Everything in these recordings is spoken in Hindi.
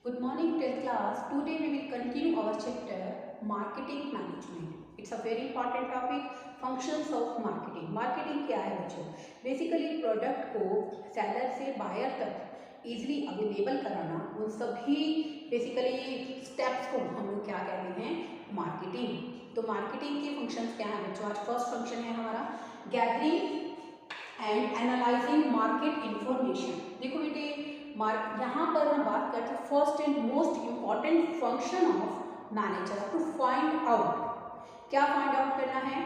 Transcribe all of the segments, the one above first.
Good morning, 10th class. Today we will continue our chapter Marketing Management. It's a very important topic. Functions of marketing. Marketing क्या है बच्चों? Basically प्रोडक्ट को सेलर से बायर तक इजीली अवेलेबल कराना, उन सभी बेसिकली स्टेप्स को हम लोग क्या कहते हैं? मार्केटिंग. तो मार्केटिंग के फंक्शंस क्या है बच्चों? आज फर्स्ट फंक्शन है हमारा gathering and analysing market information. देखो बेटे, यहाँ पर हम बात करते हैं first and most important function of manager to find out. क्या फाइंड आउट करना है?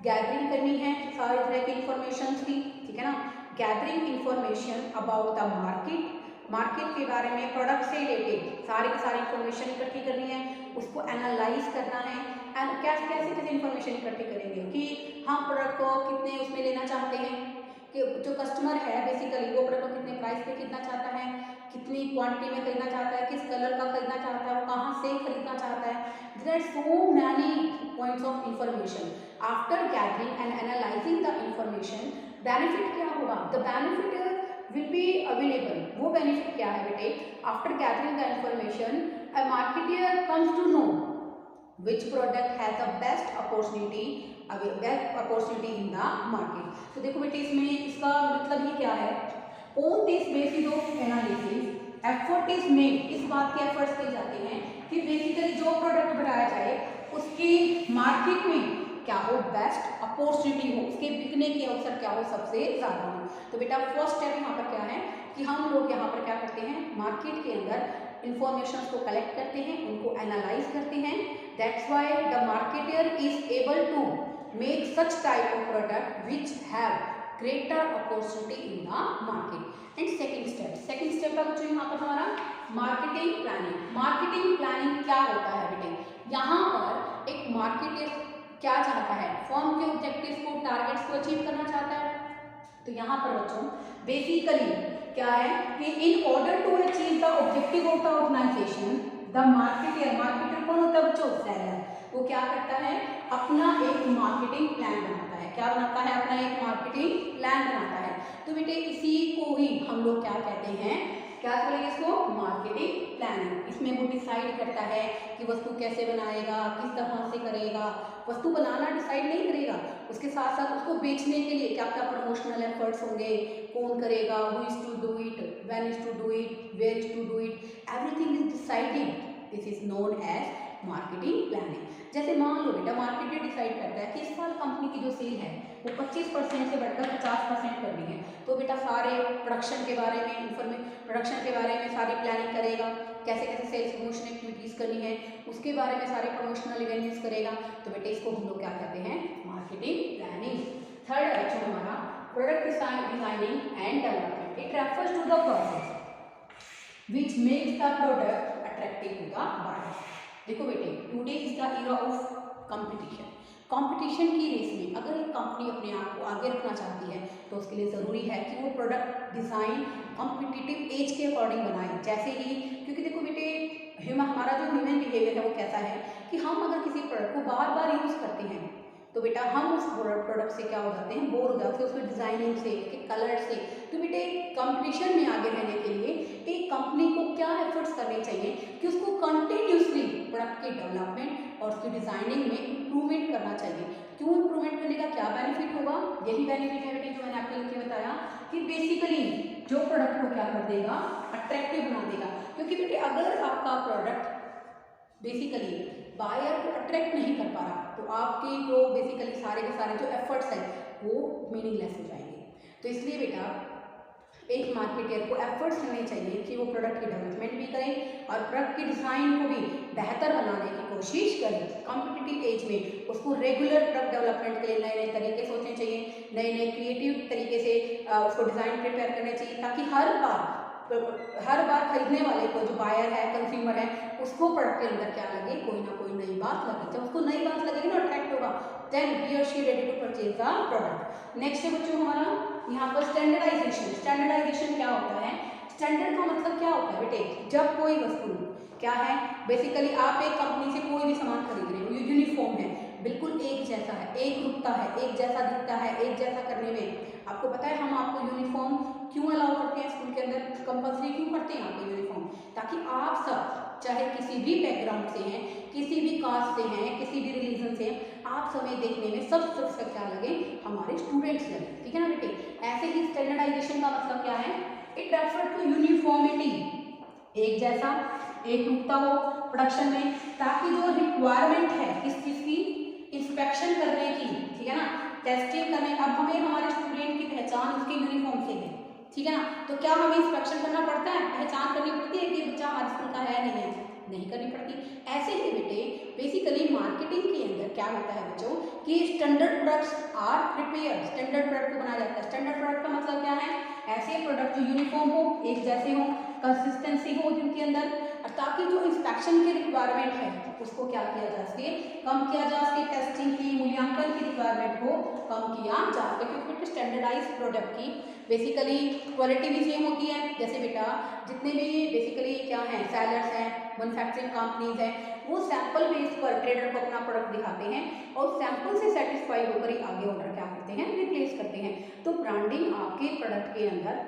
गैदरिंग करनी है सारी तरह की इंफॉर्मेशन की, ठीक है ना. Gathering information about the market, market के बारे में, प्रोडक्ट से रिलेटेड सारी की सारी इंफॉर्मेशन इकट्ठी करनी है, उसको एनालाइज करना है. एंड कैसे कैसे कैसे इंफॉर्मेशन इकट्ठी करेंगे कि हम प्रोडक्ट को कितने उसमें लेना चाहते हैं, कि जो कस्टमर है बेसिकली वो प्रोडक्ट को कितने प्राइस पे खरीदना चाहता है, कितनी क्वांटिटी में खरीदना चाहता है, किस कलर का खरीदना चाहता है, वो कहाँ से खरीदना चाहता है. There are so many points of information. After gathering and analysing the information, benefit क्या होगा? The benefit will be available. वो बेनिफिट क्या है बेटे? After gathering the information a marketer comes to know which product has the best opportunity in the market. तो देखो बेटे, इसमें इसका मतलब ही क्या है? On this basis of analysis, effort is made. इस बात के एफर्ट्स किए जाते हैं कि बेसिकली जो प्रोडक्ट बनाया जाए उसकी मार्केट में क्या हो, बेस्ट अपॉर्चुनिटी हो, उसके बिकने के अवसर क्या हो, सबसे ज़्यादा हो. तो बेटा फर्स्ट स्टेप यहाँ पर क्या है कि हम लोग यहाँ पर क्या करते हैं, मार्केट के अंदर इंफॉर्मेशन को कलेक्ट करते हैं, उनको एनालाइज करते हैं. That's why the marketer is able to make such type of product which have greater opportunity in the market. And second step का बच्चों यहाँ पर हमारा मार्केटिंग प्लानिंग. मार्केटिंग प्लानिंग क्या होता है बेटे? यहाँ पर एक मार्केटियर क्या चाहता है, फर्म के ऑब्जेक्टिव्स को, टारगेट्स को अचीव करना चाहता है. तो यहाँ पर बच्चों बेसिकली क्या है कि in order to achieve the objective of the organisation, the marketer कौन होता है बच्चों? सेलर. वो क्या करता है? अपना एक मार्केटिंग प्लान बनाता है. क्या बनाता है? अपना एक मार्केटिंग प्लान बनाता है. तो बेटे इसी को ही हम लोग क्या कहते हैं, क्या बोलेंगे इसको? Marketing planning. इसमें वो डिसाइड करता है कि वस्तु कैसे बनाएगा, किस तरह से करेगा. वस्तु बनाना डिसाइड नहीं करेगा, उसके साथ साथ उसको बेचने के लिए क्या क्या प्रमोशनल एफर्ट्स होंगे, कौन करेगा, who is to do it, when is to do it, where is to do it, everything is decided. This is known as marketing planning. जैसे मान लो बेटा, मार्केटियर डिसाइड करता है कि इस साल कंपनी की जो सेल है वो 25% से बढ़कर 50% करनी है. तो बेटा सारे प्रोडक्शन के बारे में प्रोडक्शन के बारे में सारी प्लानिंग करेगा, कैसे कैसे सेल्स प्रमोशन एक्टिविटीज़ करनी है, उसके बारे में सारे प्रमोशनल इवेंट्स करेगा. तो बेटे इसको हम लोग क्या कहते हैं? Marketing planning. थर्ड है बच्चों हमारा product designing and development. It refers to the process which makes the product attractive to the buyers. देखो बेटे, today is the era of competition. Competition की रेस में अगर एक कंपनी अपने आप को आगे रखना चाहती है तो उसके लिए ज़रूरी है कि वो प्रोडक्ट डिज़ाइन कॉम्पिटिटिव एज के अकॉर्डिंग बनाए. जैसे ही, क्योंकि देखो बेटे हमारा जो ह्यूमन बिहेवियर है वो कैसा है कि हम अगर किसी प्रोडक्ट को बार बार यूज़ करते हैं तो बेटा हम उस प्रोडक्ट से क्या हो जाते हैं, बोर हो जाते हैं, उसके डिज़ाइनिंग से, उसके कलर से. तो बेटे कंपटीशन में आगे रहने के लिए एक कंपनी को क्या एफर्ट्स करने चाहिए कि उसको कंटिन्यूसली प्रोडक्ट के डेवलपमेंट और उसकी डिज़ाइनिंग में इम्प्रूवमेंट करना चाहिए. क्यों इम्प्रूवमेंट करने का क्या बेनिफिट होगा? यही बेनिफिट है बेटे जो मैंने आपको लिख के बताया कि बेसिकली जो प्रोडक्ट को क्या कर देगा, अट्रैक्टिव बना देगा. क्योंकि बेटे अगर आपका प्रोडक्ट बेसिकली बायर को अट्रैक्ट नहीं कर पा रहा तो आपके जो बेसिकली सारे के सारे जो एफर्ट्स हैं वो मीनिंगलेस हो जाएंगे. तो इसलिए बेटा एक मार्केटियर को एफर्ट्स करने चाहिए कि वो प्रोडक्ट की डेवलपमेंट भी करें और प्रोडक्ट की डिज़ाइन को भी बेहतर बनाने की कोशिश करें. कॉम्पिटिटिव एज में उसको रेगुलर प्रोडक्ट डेवलपमेंट के लिए नए नए तरीके सोचने चाहिए, नए नए क्रिएटिव तरीके से उसको डिज़ाइन प्रिपेयर करने चाहिए, ताकि हर बार खरीदने वाले को, जो बायर है, कंज्यूमर है, उसको प्रोडक्ट के अंदर क्या लगे, कोई ना कोई नई बात लगे. जब उसको नई बात लगेगी ना, अट्रैक्ट होगा, देन ही और she ready to purchase the product. Next है बच्चों हमारा यहाँ पर स्टैंडर्डाइजेशन. स्टैंडर्डाइजेशन क्या होता है? स्टैंडर्ड का मतलब क्या होता है बेटे? जब कोई वस्तु क्या है, बेसिकली आप एक कंपनी से कोई भी सामान खरीद रहे हो, यूनिफॉर्म है, बिल्कुल एक जैसा है, एक रुकता है, एक जैसा दिखता है, एक जैसा करने में। आपको पता है हम आपको यूनिफॉर्म क्यों अलाउ करते हैं स्कूल के अंदर, कंपल्सरी क्यों करते हैं आपको यूनिफॉर्म, ताकि आप सब चाहे किसी भी बैकग्राउंड से हैं, किसी भी कास्ट से हैं, किसी भी रिलीजन से हैं, आप समय देखने में सब सबसे क्या लगे, हमारे स्टूडेंट्स लगे। ठीक है ना बेटे। ऐसे ही स्टैंडर्डाइजेशन का मतलब क्या है, इट रेफर टू यूनिफॉर्मिटी, एक जैसा, एक रुकता हो प्रोडक्शन में, ताकि जो रिक्वायरमेंट है किस चीज की, इंस्पेक्शन करने की, ठीक है ना, टेस्टिंग करने, अब हमें हमारे स्टूडेंट की पहचान उसके यूनिफॉर्म से है, ठीक है ना, तो क्या हमें इंस्पेक्शन करना पड़ता है, पहचान करनी पड़ती है कि बच्चा हमारे स्कूल का है नहीं है, नहीं करनी पड़ती। ऐसे ही बेटे बेसिकली मार्केटिंग के अंदर क्या होता है बच्चों कि standard products are prepared, standard product को बनाया जाता है। स्टैंडर्ड प्रोडक्ट का मतलब क्या है, ऐसे प्रोडक्ट जो यूनिफॉर्म हो, एक जैसे हो, कंसिस्टेंसी हो जिनके अंदर, ताकि जो इंस्पेक्शन की रिक्वायरमेंट है उसको क्या किया जा सके, कम किया जा सके, टेस्टिंग की मूल्यांकन की रिक्वायरमेंट को कम किया जा सके, क्योंकि स्टैंडर्डाइज प्रोडक्ट की बेसिकली क्वालिटी भी सेम होती है। जैसे बेटा जितने भी बेसिकली क्या है सेलर्स हैं, मैन्युफैक्चरिंग कंपनीज हैं, वो सैंपल बेस पर ट्रेडर को अपना प्रोडक्ट दिखाते हैं और सैंपल से सेटिस्फाई होकर ही आगे ऑर्डर क्या करते हैं, रिप्लेस करते हैं। तो ब्रांडिंग आपके प्रोडक्ट के अंदर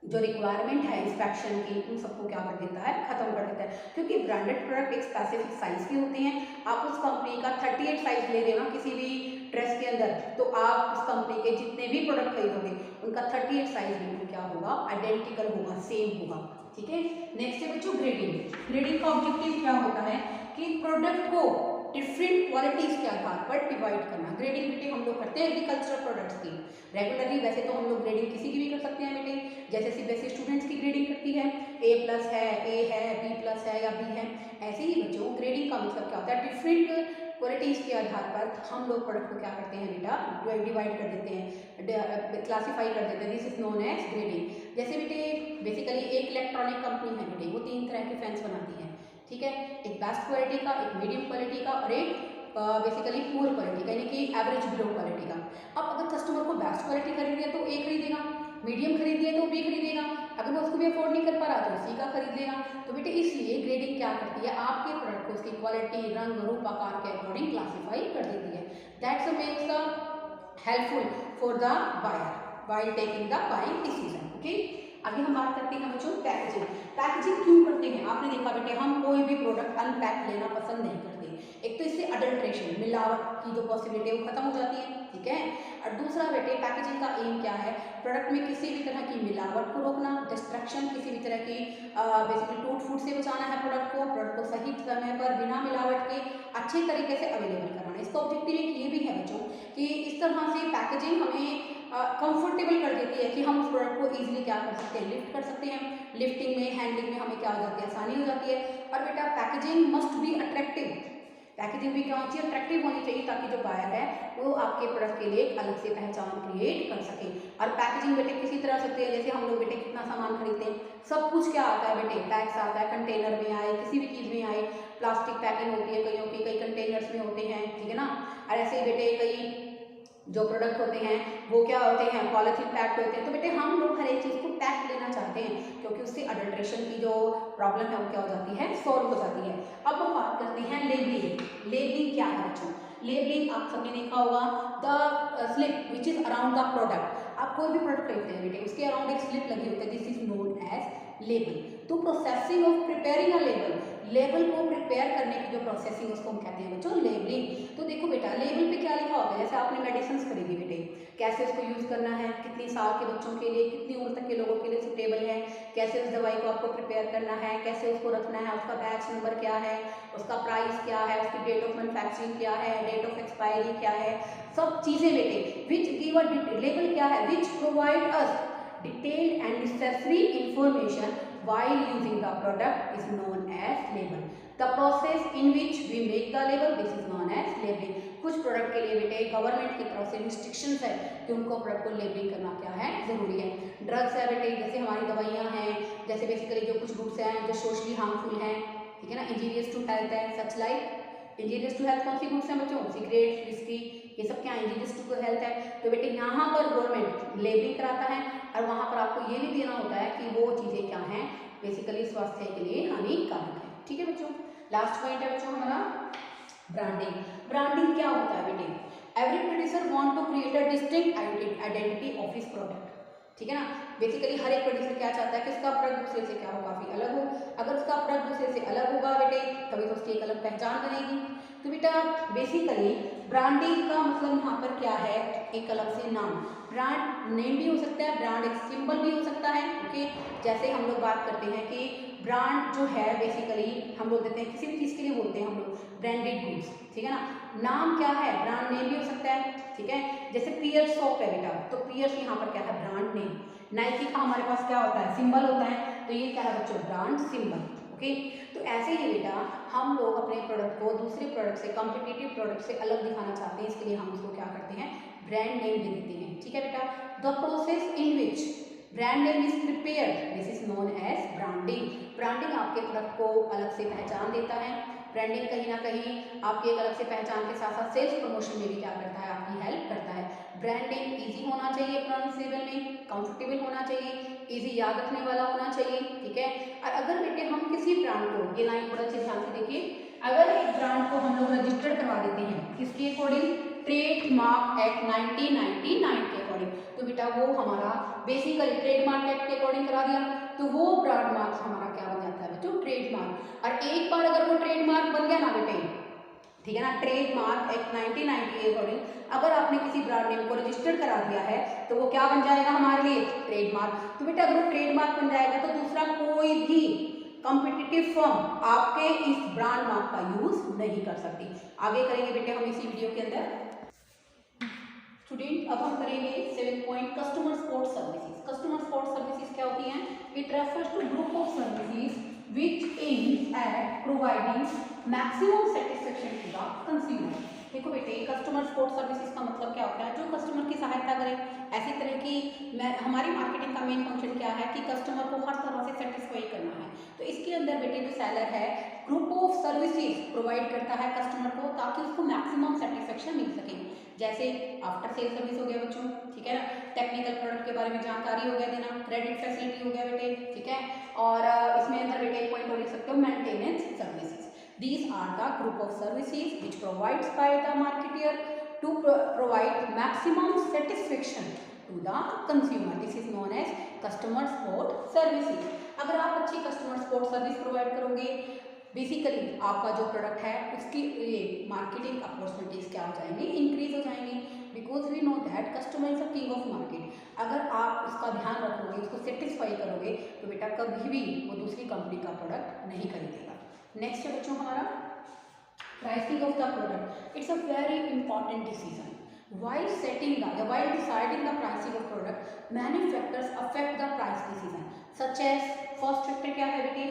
जो रिक्वायरमेंट है इंस्पेक्शन की, उन सबको क्या कर देता है, खत्म कर देता है, क्योंकि ब्रांडेड प्रोडक्ट एक स्पेसिफिक साइज के होते हैं। आप उस कंपनी का 38 साइज ले लेना किसी भी ड्रेस के अंदर, तो आप उस कंपनी के जितने भी प्रोडक्ट खरीदोगे उनका 38 साइज बिल्कुल क्या होगा, आइडेंटिकल होगा, सेम होगा। ठीक है। नेक्स्ट है बच्चों ग्रेडिंग। ग्रेडिंग का ऑब्जेक्टिव क्या होता है कि प्रोडक्ट को डिफरेंट क्वालिटीज के आधार पर डिवाइड करना। ग्रेडिंग बेटे हम लोग करते हैं एग्रीकल्चरल प्रोडक्ट्स की रेगुलरली, वैसे तो हम लोग ग्रेडिंग किसी की भी कर सकते हैं बेटे, जैसे सीबीएसई स्टूडेंट्स की ग्रेडिंग करती है, A+ है, A है, B+ है या B है, ऐसे ही बच्चों ग्रेडिंग का मतलब क्या होता है, डिफरेंट क्वालिटीज के आधार पर हम लोग प्रोडक्ट को क्या करते हैं बेटा, डिवाइड कर देते हैं, क्लासीफाई कर देते हैं, this is known as grading. जैसे बेटे बेसिकली एक इलेक्ट्रॉनिक कंपनी है बेटे, वो 3 तरह के फैंस बनाती है, ठीक है, एक बेस्ट क्वालिटी का, एक मीडियम क्वालिटी का और एक बेसिकली पुअर क्वालिटी का, यानी कि एवरेज बिलो क्वालिटी का। अब अगर कस्टमर को बेस्ट क्वालिटी खरीदे तो ए खरीदेगा, मीडियम खरीदिए तो बी खरीदेगा, अगर वो उसको भी अफोर्ड नहीं कर पा रहा तो सी का खरीद लेगा। तो बेटे इसलिए ग्रेडिंग क्या करती है, आपके प्रोडक्ट को उसकी क्वालिटी, रंग, रूप, आकार के अकॉर्डिंग क्लासीफाई कर देती है। That's makes the helpful for the buyer while taking the buying decision. Okay, आगे हम बात करते हैं बच्चों पैकेजिंग। पैकेजिंग क्यों करते हैं, आपने देखा बेटे हम कोई भी प्रोडक्ट अनपैक लेना पसंद नहीं करते। एक तो इससे अडल्ट्रेशन, मिलावट की जो पॉसिबिलिटी है वो खत्म हो जाती है, ठीक है। और दूसरा बेटे पैकेजिंग का एम क्या है, प्रोडक्ट में किसी भी तरह की मिलावट को रोकना, डिस्ट्रक्शन, किसी भी तरह की बेसिकली टूट फूट से बचाना है प्रोडक्ट को सही समय पर बिना मिलावट के अच्छे तरीके से अवेलेबल कराना। इसका ऑब्जेक्टिव एक ये भी है बच्चों कि इस तरह से पैकेजिंग हमें कंफर्टेबल कर देती है कि हम उस प्रोडक्ट को इजीली क्या कर सकते हैं, लिफ्ट कर सकते हैं, लिफ्टिंग में, हैंडलिंग में हमें क्या हो जाती है, आसानी हो जाती है। और बेटा packaging must be attractive, packaging भी क्या होनी चाहिए, अट्रैक्टिव होनी चाहिए, ताकि जो बायर है वो आपके प्रोडक्ट के लिए एक अलग से पहचान क्रिएट कर सके। और पैकेजिंग बेटे किसी तरह सकते हैं, जैसे हम लोग बेटे कितना सामान खरीदते हैं, सब कुछ क्या आता है बेटे, पैक्स आता है, कंटेनर में आए, किसी भी चीज़ में आए, प्लास्टिक पैकिंग होती है कईयों की, कई कंटेनर्स में होते हैं, ठीक है ना। और ऐसे ही बेटे कई जो प्रोडक्ट होते हैं वो क्या होते हैं, पॉलीथीन पैक्ड होते हैं। तो बेटे हम लोग हर एक चीज़ को पैक लेना चाहते हैं, क्योंकि उससे अडल्ट्रेशन की जो प्रॉब्लम है वो क्या हो जाती है, सॉल्व हो जाती है। अब हम बात करते हैं लेबलिंग। लेबलिंग क्या है बच्चों, लेबलिंग आप सबने देखा होगा, the slip which is around the product. आप कोई भी प्रोडक्ट खरीदते हैं बेटे, उसके अराउंड एक स्लिप लगी होती है, this is known as label. तो processing of preparing a label, label को प्रिपेयर करने की जो प्रोसेसिंग उसको हम कहते हैं बच्चों लेबलिंग। तो देखो बेटा लेबल पे क्या लिखा होता है, जैसे आपने मेडिसिन खरीदी बेटे, कैसे उसको यूज़ करना है, कितनी साल के बच्चों के लिए, कितनी उम्र तक के लोगों के लिए सुटेबल है, कैसे उस दवाई को आपको प्रिपेयर करना है, कैसे उसको रखना है, उसका बैच नंबर क्या है, उसका प्राइस क्या है, उसकी डेट ऑफ मैन्युफैक्चरिंग क्या है, डेट ऑफ एक्सपायरी क्या है, सब चीज़ें बेटे विच गिव अ लेबल क्या है, which provide us detailed and necessary information while using the product is known as label. The process in which we make the label, this is known as labeling. कुछ प्रोडक्ट के लिए बेटे गवर्नमेंट की तरफ से रिस्ट्रिक्शंस है कि उनको प्रोडक्ट को लेबलिंग करना क्या है, जरूरी है। ड्रग्स है बेटे, जैसे हमारी दवाइयाँ हैं, जैसे बेसिकली जो कुछ गुड्स हैं जो सोशली हार्मफुल हैं, ठीक है ना, इंजीरियस टू हेल्थ है, such like injurious to health कौन सी गुड्स हैं बच्चों, सिगरेट, विस्की, ये सब क्या इंजीरियस टू हेल्थ है। तो बेटे यहाँ पर गवर्नमेंट लेबलिंग कराता है और वहाँ पर आपको ये भी देना होता है कि वो चीज़ें क्या हैं, बेसिकली स्वास्थ्य के लिए हानिकारक है। ठीक है बच्चों, लास्ट पॉइंट है बच्चों हमारा ब्रांडिंग, ब्रांडिंग क्या होता है बेटे? Every producer want to create a distinct identity of his product, ठीक है ना। बेसिकली हर एक प्रोड्यूसर क्या चाहता है कि उसका प्रोडक्ट दूसरे से क्या हो, काफी अलग हो। अगर उसका प्रोडक्ट दूसरे से अलग होगा बेटे तभी तो उसकी एक अलग पहचान बनेगी। तो बेटा बेसिकली ब्रांडिंग का मतलब यहाँ पर क्या है, एक अलग से नाम, ब्रांड नेम भी हो सकता है, ब्रांड एक सिंबल भी हो सकता है। ओके, जैसे हम लोग बात करते हैं कि ब्रांड जो है बेसिकली हम लोग देते हैं किसी भी चीज़ के लिए बोलते हैं हम लोग ब्रांडेड गुड्स, ठीक है ना। नाम क्या है, ब्रांड नेम भी हो सकता है, ठीक है। जैसे पियर्स सोप है बेटा, तो पियर्स यहाँ पर क्या है, ब्रांड नेम। नाइकी का हमारे पास क्या होता है, सिंबल होता है, तो ये क्या है बच्चों, ब्रांड सिंबल। ओके, तो ऐसे ही बेटा हम लोग अपने प्रोडक्ट को दूसरे प्रोडक्ट से, कॉम्पिटिटिव प्रोडक्ट से अलग दिखाना चाहते हैं, इसके लिए हम उसको क्या करते हैं, ब्रांड नेम दे देते हैं, ठीक है बेटा। The process in which brand name is prepared this is known as branding. Branding आपके प्रोडक्ट को अलग से पहचान देता है। ब्रांडिंग कहीं ना कहीं आपकी एक अलग से पहचान के साथ साथ सेल्स प्रमोशन में भी क्या करता है, आपकी हेल्प करता है। ब्रांडिंग इजी होना चाहिए, प्रोनाउंसिएबल में कंफर्टेबल होना चाहिए, इजी याद रखने वाला होना चाहिए, ठीक है। और अगर बेटे हम किसी ब्रांड को, ये लाइन थोड़ा सा ध्यान से देखिए, अगर एक ब्रांड को हम लोग रजिस्टर्ड करवा देते हैं किसके अकॉर्डिंग, ट्रेडमार्क एक्ट 1999 के अकॉर्डिंग, तो बेटा वो हमारा बेसिकली ट्रेडमार्क एक्ट के अकॉर्डिंग करा दिया, तो वो ब्रांड मार्क हमारा क्या बन जाता है बच्चों, ट्रेडमार्क। और एक बार अगर वो ट्रेडमार्क बन गया ना बेटे, ठीक है ना, ट्रेडमार्क एक्ट 1990 के अकॉर्डिंग अगर आपने किसी ब्रांड नेम को रजिस्टर्ड करा दिया है तो वो क्या बन जाएगा हमारे लिए, ट्रेडमार्क। तो बेटा अगर वो ट्रेडमार्क बन जाएगा तो दूसरा कोई भी कॉम्पिटिटिव फर्म आपके इस ब्रांड मार्क का यूज नहीं कर सकती। आगे करेंगे बेटे हम इसी वीडियो के अंदर। स्टूडेंट अब हम करेंगे 7 point customer support services. Customer support services क्या होती हैं, it refers to group of services which aims at providing maximum satisfaction to the consumer। देखो बेटे कस्टमर सपोर्ट सर्विसेज का मतलब क्या होता है, जो कस्टमर की सहायता करे। ऐसी तरह की हमारी मार्केटिंग का मेन फंक्शन क्या है कि कस्टमर को हर तरह से सेटिस्फाई करना है। तो इसके अंदर बेटे जो सेलर है ग्रुप ऑफ सर्विसेज प्रोवाइड करता है कस्टमर को ताकि उसको मैक्सिमम सेटिस्फेक्शन मिल सके। जैसे आफ्टर सेल सर्विस हो गया बच्चों, ठीक है ना, टेक्निकल प्रोडक्ट के बारे में जानकारी हो गया देना, क्रेडिट फैसिलिटी हो गया बेटे, ठीक है। और इसमें अंदर बेटे एक पॉइंट और लिख सकते हो, maintenance services. These are the group of services which provides by the marketer to provide maximum satisfaction to the consumer. This is known as customer support services। अगर आप अच्छी कस्टमर सपोर्ट सर्विस प्रोवाइड करोगे बेसिकली आपका जो प्रोडक्ट है उसकी मार्केटिंग अपॉर्चुनिटीज क्या हो जाएंगी, इंक्रीज हो जाएंगी। Because we know that customer is the king of market. अगर आप उसका ध्यान रखोगे, उसको सेटिस्फाई करोगे तो बेटा कभी भी वो दूसरी कंपनी का प्रोडक्ट नहीं खरीदेगा। नेक्स्ट है बच्चों हमारा pricing of the product. It's a very important decision while setting the while deciding the pricing of product many factors affect the price decision such as first factor क्या है बेटे,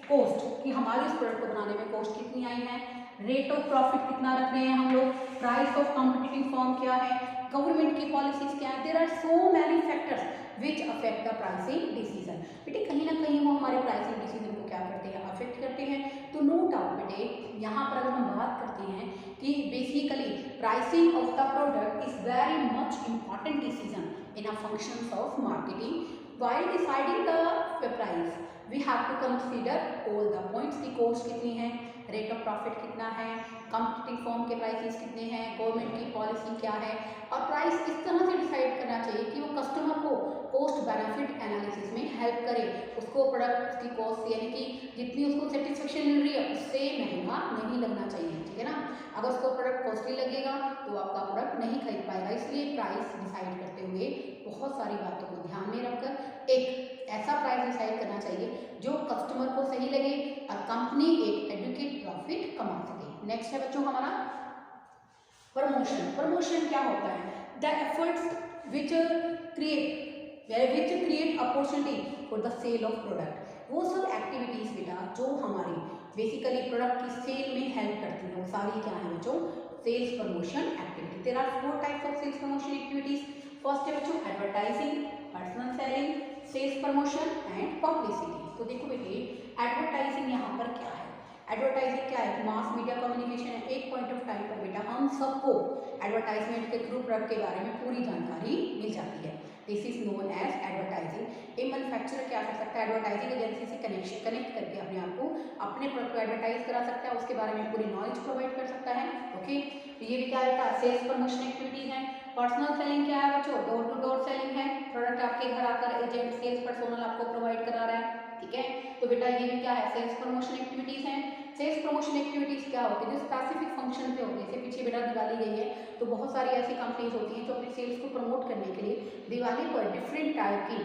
कॉस्ट, कि हमारे इस प्रोडक्ट को बनाने में कॉस्ट कितनी आई है, रेट ऑफ प्रॉफिट कितना रख रहे हैं हम लोग, प्राइस ऑफ कॉम्पिटिटिव फर्म क्या है, गवर्नमेंट की पॉलिसीज क्या है। There are so many factors which affect the pricing decision. बेटे कहीं ना कहीं वो हमारे प्राइसिंग डिसीजन को क्या करते हैं, अफेक्ट करते हैं। तो नो डाउट बेटे यहाँ पर अगर हम बात करते हैं कि basically pricing of the product is very much important decision in a functions of marketing. while deciding the price we have to consider all the points की कॉस्ट कितनी है, रेट ऑफ प्रॉफिट कितना है, कॉम्पिटिटिव फर्म के प्राइसेस कितने हैं, गवर्नमेंट की पॉलिसी क्या है। और प्राइस इस तरह से डिसाइड करना चाहिए कि वो कस्टमर को कॉस्ट बेनिफिट एनालिसिस में हेल्प करे, उसको प्रोडक्ट की कॉस्ट यानी कि जितनी उसको सेटिस्फेक्शन मिल रही है उससे महंगा नहीं लगना चाहिए, ठीक है ना। अगर उसको प्रोडक्ट कॉस्टली लगेगा तो आपका प्रोडक्ट नहीं खरीद पाएगा। इसलिए प्राइस डिसाइड करते हुए बहुत सारी बातों को ध्यान में रखकर एक ऐसा प्राइस डिसाइड करना चाहिए जो कस्टमर को सही लगे और कंपनी एक एडुकेट प्रॉफिट कमा सके। नेक्स्ट है बच्चों हमारा प्रमोशन। प्रमोशन क्या होता है, the efforts which create opportunity for the sale of product. वो सब एक्टिविटीज बेटा जो हमारी बेसिकली प्रोडक्ट की सेल में हेल्प करती है वो सारी क्या है बच्चों, sales promotion activity. There are 4 types of sales promotion activities. First है बच्चों advertising, personal selling, sales promotion and publicity. तो देखो बेटे एडवर्टाइजिंग यहाँ पर क्या है, एडवर्टाइजिंग क्या है, मास मीडिया कम्युनिकेशन है। एक पॉइंट ऑफ टाइम पर बेटा हम सबको एडवर्टाइजमेंट के थ्रू प्रोडक्ट के बारे में पूरी जानकारी मिल जाती है। This is known as advertising. एक मैन्युफैक्चरर क्या कर सकता है, एडवर्टाइजिंग एजेंसी से कनेक्ट करके अपने आप को, अपने प्रोडक्ट को एडवर्टाइज करा सकता है, उसके बारे में पूरी नॉलेज प्रोवाइड कर सकता है। ओके, तो ये भी क्या रहता है, सेल्स प्रमोशन एक्टिविटीज है। पर्सनल सेलिंग क्या है बच्चों, डोर टू डोर सेलिंग है, प्रोडक्ट आपके घर आकर एजेंट सेल्स पर्सनल आपको प्रोवाइड करा रहा है, ठीक है। तो बेटा ये भी क्या है, सेल्स प्रमोशन एक्टिविटीज है। सेल्स प्रमोशन एक्टिविटीज क्या होती है, जो स्पेसिफिक फंक्शन पे होती है, जैसे पीछे बेटा दिवाली गई है तो बहुत सारी ऐसी कंपनीज होती हैं जो अपनी सेल्स को प्रमोट करने के लिए दिवाली पर डिफरेंट टाइप की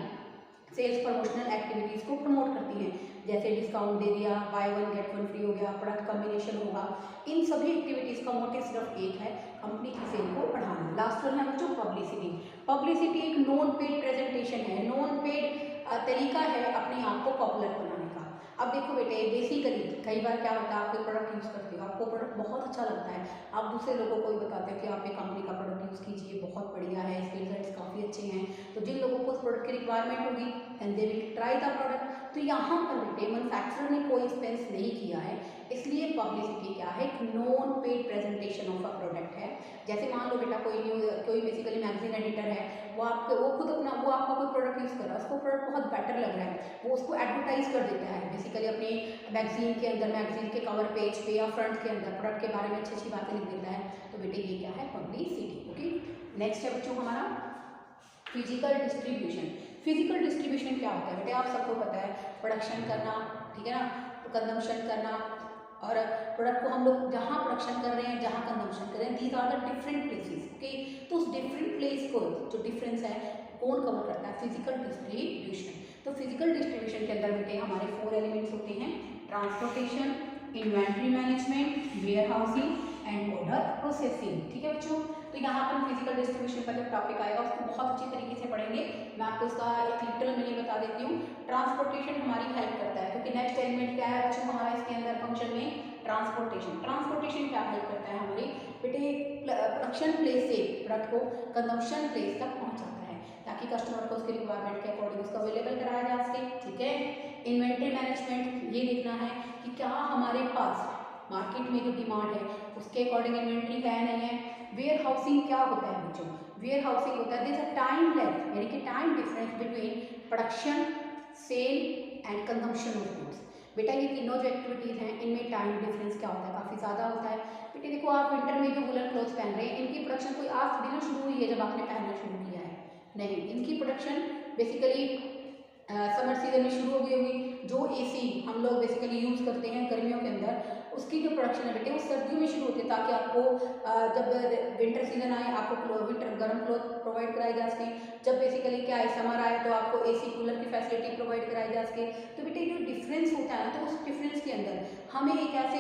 सेल्स प्रमोशनल एक्टिविटीज़ को प्रमोट करती हैं, जैसे डिस्काउंट दे दिया, by one get one free हो गया, प्रोडक्ट कॉम्बिनेशन होगा। इन सभी एक्टिविटीज़ का मोटिव सिर्फ एक है, कंपनी की सेल को बढ़ाना। लास्ट वन है बच्चों पब्लिसिटी। पब्लिसिटी एक नॉन पेड प्रेजेंटेशन है, नॉन पेड तरीका है अपने आप को पॉपुलर बनाने का। अब देखो बेटे, बेसिकली कई बार क्या होता है, आप कोई प्रोडक्ट यूज़ करते हो, आपको प्रोडक्ट बहुत अच्छा लगता है, आप दूसरे लोगों को भी बताते हो कि आप एक कंपनी का प्रोडक्ट यूज़ कीजिए, बहुत बढ़िया है, इसके रिजल्ट्स काफ़ी अच्छे हैं। तो जिन लोगों को उस प्रोडक्ट की रिक्वायरमेंट होगी and they will try the product. तो यहाँ पर बेटे मैन्युफैक्चरर ने कोई एक्सपेंस नहीं किया है, इसलिए पब्लिसिटी क्या है, एक non paid presentation of a product है। जैसे मान लो बेटा कोई बेसिकली मैगजीन एडिटर है, वो खुद अपना वो आपका कोई प्रोडक्ट यूज़ कर रहा है, उसको प्रोडक्ट बहुत बेटर लग रहा है, वो उसको एडवर्टाइज कर देता है बेसिकली अपने मैगजीन के अंदर, मैगजीन के कवर पेज पे या फ्रंट के अंदर प्रोडक्ट के बारे में अच्छी अच्छी बातें लिख देता है। तो बेटे ये क्या है, पब्लिसिटी। ओके, नेक्स्ट है बच्चों हमारा फिजिकल डिस्ट्रीब्यूशन। फिजिकल डिस्ट्रीब्यूशन क्या होता है बेटे, आप सबको पता है, प्रोडक्शन करना, ठीक है ना, कंजम्पशन करना, और प्रोडक्ट को हम लोग जहाँ प्रोडक्शन कर रहे हैं, जहाँ कंजम्पशन कर रहे हैं, these are the different places. Okay, तो उस डिफरेंट प्लेस को जो डिफरेंस है कौन कवर करता है, फिजिकल डिस्ट्रीब्यूशन। तो फिजिकल डिस्ट्रीब्यूशन के अंदर बेटे हमारे 4 एलिमेंट्स होते हैं, transportation, inventory management, warehousing and order processing. ठीक है बच्चों, तो यहाँ पर फिजिकल डिस्ट्रीब्यूशन का जब टॉपिक आएगा उसको बहुत अच्छी तरीके से पढ़ेंगे। मैं आपको इसका एक लिटरल मीनिंग बता देती हूँ। ट्रांसपोर्टेशन हमारी हेल्प करता है, क्योंकि नेक्स्ट एलिमेंट क्या है बच्चों हमारा इसके अंदर फंक्शन में, ट्रांसपोर्टेशन। ट्रांसपोर्टेशन क्या हेल्प करता है हमारी बेटे, प्रोडक्शन प्लेस से प्रोडक्ट को कंजम्पशन प्लेस तक पहुँचाता है, ताकि कस्टमर को उसके रिक्वायरमेंट के अकॉर्डिंग उसको अवेलेबल कराया जा सके। ठीक है, इन्वेंट्री मैनेजमेंट, ये देखना है कि क्या हमारे पास मार्केट में जो डिमांड है उसके अकॉर्डिंग इन्वेंट्री है नहीं है। वेयर हाउसिंग क्या होता है बच्चों, वेयर हाउसिंग होता है दिस अ टाइम लैग, यानी कि time difference between production, sale and consumption of goods. बेटा ये तीनों जो एक्टिविटीज़ हैं इनमें टाइम डिफरेंस क्या होता है, काफ़ी ज़्यादा होता है। बेटे देखो, आप विंटर में जो वुलन क्लोथ्स पहन रहे हैं, इनकी प्रोडक्शन कोई आज थोड़ी ना शुरू हुई है जब आपने पहनना शुरू किया है, नहीं, इनकी प्रोडक्शन बेसिकली समर सीजन में शुरू हो गई होगी। जो एसी हम लोग बेसिकली यूज़ करते हैं गर्मियों के अंदर, उसकी जो प्रोडक्शन है बेटे वो सर्दियों में शुरू होती है, ताकि आपको जब विंटर सीजन आए आपको विंटर गर्म क्लोथ प्रोवाइड कराई जा सके। जब बेसिकली क्या है समर आए तो आपको एसी कूलर की फैसिलिटी प्रोवाइड कराई जा सके। तो बेटे जो डिफरेंस होता है ना, तो उस डिफरेंस के अंदर हमें एक ऐसे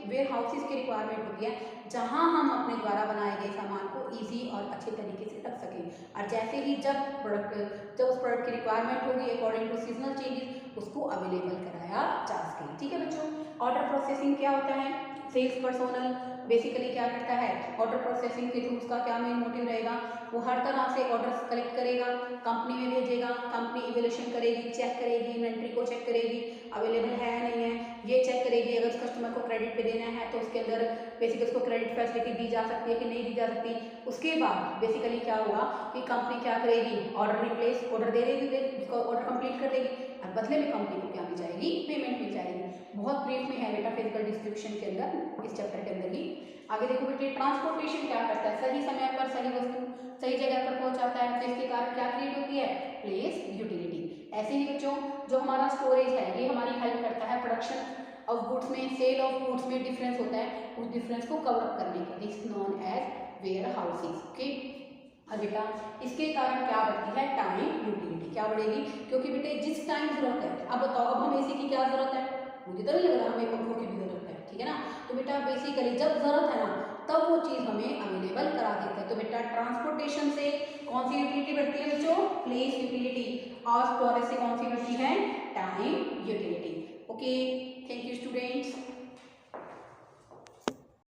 वेयर हाउसेज की रिक्वायरमेंट होती है जहाँ हम अपने द्वारा बनाए गए सामान को ईजी और अच्छे तरीके से रख सकें। और जैसे ही जब उस प्रोडक्ट की रिक्वायरमेंट होगी अकॉर्डिंग टू सीजनल चेंजेस, उसको अवेलेबल कराया जा सके। ठीक है बच्चों, ऑर्डर प्रोसेसिंग क्या होता है, सेल्स पर्सोनल बेसिकली क्या करता है, ऑर्डर प्रोसेसिंग के थ्रू उसका क्या मेन मोटिव रहेगा, वो हर तरह से ऑर्डर्स कलेक्ट करेगा, कंपनी में भेजेगा, कंपनी इवेल्यूशन करेगी, चेक करेगी, इन्वेंट्री को चेक करेगी, अवेलेबल है या नहीं है ये चेक करेगी। अगर उस कस्टमर को क्रेडिट पे देना है तो उसके अंदर बेसिकली उसको क्रेडिट फैसिलिटी दी जा सकती है कि नहीं दी जा सकती। उसके बाद बेसिकली क्या होगा कि कंपनी क्या करेगी, ऑर्डर रिप्लेस, ऑर्डर दे देगी, उसको ऑर्डर कंप्लीट कर देगी और बदले में कंपनी को क्या मिल जाएगी, पेमेंट मिल जाएगी। बहुत ब्रीफ में है बेटा फिजिकल डिस्ट्रीब्यूशन के अंदर, इस चैप्टर के अंदर ही। आगे देखो बेटे, ट्रांसपोर्टेशन क्या करता है, सही समय पर सही वस्तु सही जगह पर पहुंचाता है, तो इसके कारण क्या क्रिएट होती है, प्लेस यूटिलिटी। ऐसे ही बच्चों जो हमारा स्टोरेज है ये हमारी हेल्प करता है प्रोडक्शन ऑफ गुड्स में, सेल ऑफ गुड्स में डिफरेंस होता है, उस डिफरेंस को कवर अप करने के लिए, known as warehouses. Okay, और बेटा इसके कारण क्या बढ़ती है, टाइम यूटिलिटी क्या बढ़ेगी, क्योंकि बेटे जिस टाइम जरूरत है, अब बताओ अब हम एसी की क्या जरूरत है, मुझे तो नहीं लग रहा हमें पंखों की भी जरूरत है, ठीक है ना। तो बेटा बेसिकली जब जरूरत है ना तब वो चीज़ हमें अवेलेबल करा देता है। तो बेटा ट्रांसपोर्टेशन से कौन सी यूटिलिटी बढ़ती है बच्चों, प्लेस यूटिलिटी, और स्टोरेज से कौन सी बढ़ती है, टाइम यूटिलिटी। ओके,